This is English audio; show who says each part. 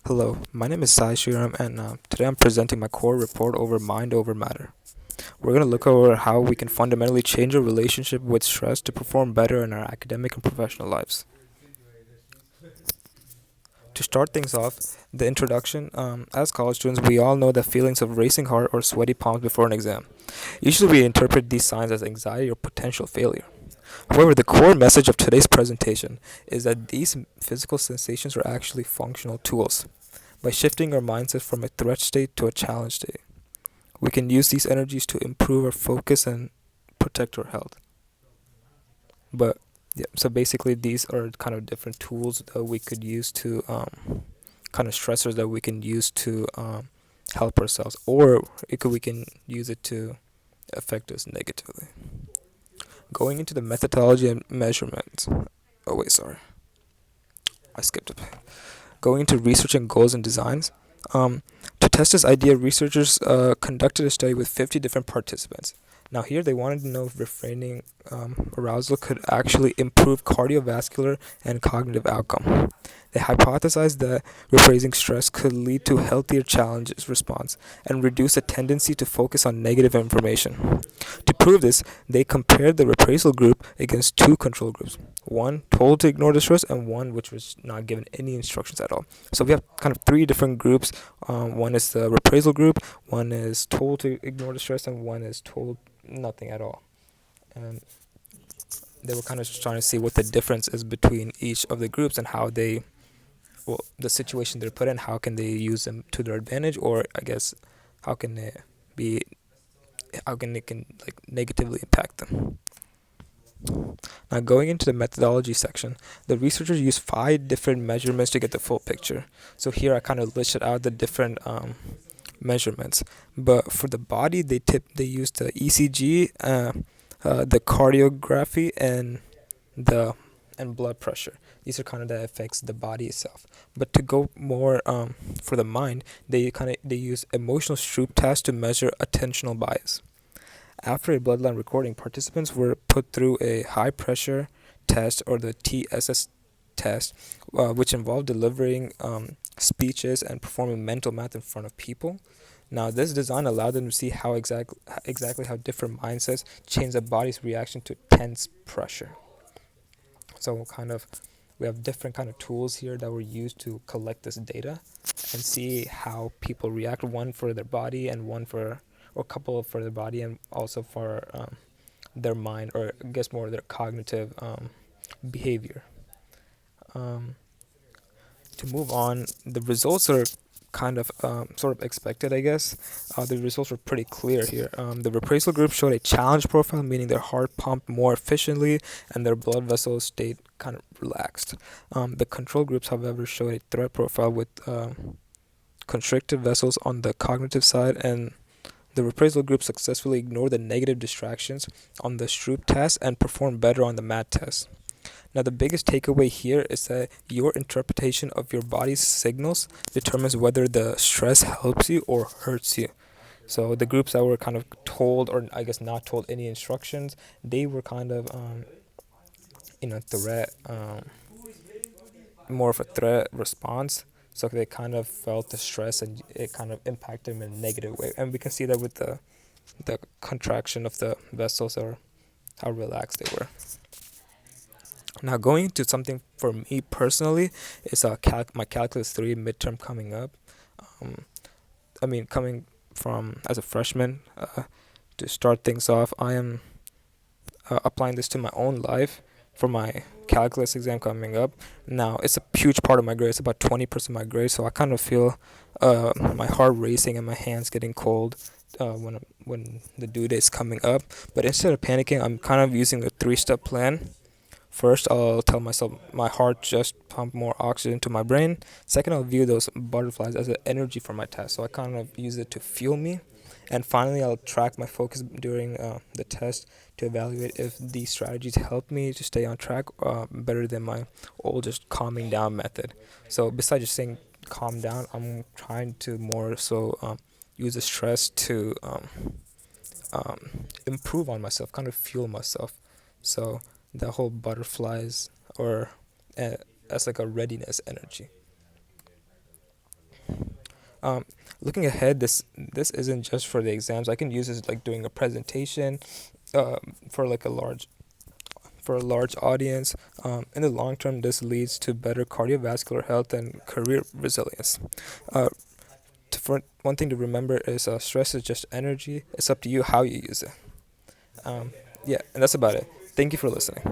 Speaker 1: Hello, my name is Sai Sriram, and today I'm presenting my core report over mind over matter. We're going to look over how we can fundamentally change our relationship with stress to perform better in our academic and professional lives. To start things off, the introduction. As college students, we all know the feelings of racing heart or sweaty palms before an exam. Usually, we interpret these signs as anxiety or potential failure. However, the core message of today's presentation is that these physical sensations are actually functional tools. By shifting our mindset from a threat state to a challenge state, we can use these energies to improve our focus and protect our health. But yeah, so basically, these are kind of different tools that we could use to kind of stressors that we can use to help ourselves, or we can use it to affect us negatively. Going into the methodology and measurements. Oh wait, sorry, I skipped a bit. Going into researching goals and designs. Um, to test this idea, researchers conducted a study with 50 different participants. Now, here they wanted to know if refraining arousal could actually improve cardiovascular and cognitive outcome. They hypothesized that rephrasing stress could lead to healthier challenges response and reduce a tendency to focus on negative information. To prove this, they compared the reprisal group against two control groups, one told to ignore the stress and one which was not given any instructions at all. So we have kind of three different groups. One is the reprisal group, one is told to ignore the stress, and one is told nothing at all. And they were kind of trying to see what the difference is between each of the groups and how they, well, the situation they're put in, how can they use them to their advantage, or I guess how can they be, how can they can like negatively impact them. Now, going into the methodology section, the researchers used five different measurements to get the full picture. So here I kind of listed out the different measurements. But for the body, they used the ECG, the cardiography, and the and blood pressure. These are kind of that affects the body itself. But to go more for the mind, they use emotional Stroop test to measure attentional bias. After a bloodline recording, participants were put through a high pressure test or the TSS test, which involved delivering speeches and performing mental math in front of people. Now, this design allowed them to see how exactly how different mindsets change the body's reaction to tense pressure. So, kind of, we have different kind of tools here that were used to collect this data and see how people react. One for their body and one for, or a couple for their body and also for their mind, or I guess more their cognitive behavior. Um, to move on, the results are kind of sort of expected, I guess. The results were pretty clear here. The reprisal group showed a challenge profile, meaning their heart pumped more efficiently and their blood vessels stayed kind of relaxed. The control groups, however, showed a threat profile with constricted vessels on the cognitive side, and the reprisal group successfully ignored the negative distractions on the Stroop test and performed better on the MAT test. Now, the biggest takeaway here is that your interpretation of your body's signals determines whether the stress helps you or hurts you. So, the groups that were kind of told, or I guess not told any instructions, they were kind of in a threat, more of a threat response. So, they kind of felt the stress and it kind of impacted them in a negative way. And we can see that with the contraction of the vessels or how relaxed they were. Now, going into something for me personally is my Calculus 3 midterm coming up. Um, coming from as a freshman, to start things off, I am applying this to my own life for my calculus exam coming up. Now, it's a huge part of my grade. It's about 20% of my grade, so I kind of feel my heart racing and my hands getting cold when the due date is coming up. But instead of panicking, I'm kind of using a three-step plan. First, I'll tell myself my heart just pump more oxygen to my brain. Second, I'll view those butterflies as an energy for my test. So I kind of use it to fuel me. And finally, I'll track my focus during the test to evaluate if these strategies help me to stay on track better than my old just calming down method. So besides just saying calm down, I'm trying to more so use the stress to improve on myself, kind of fuel myself. So the whole butterflies or as like a readiness energy. Um, Looking ahead, this isn't just for the exams. I can use this like doing a presentation, for like a large audience. In the long term, this leads to better cardiovascular health and career resilience. Uh, for one thing to remember is stress is just energy. It's up to you how you use it. Um, yeah, and that's about it. Thank you for listening.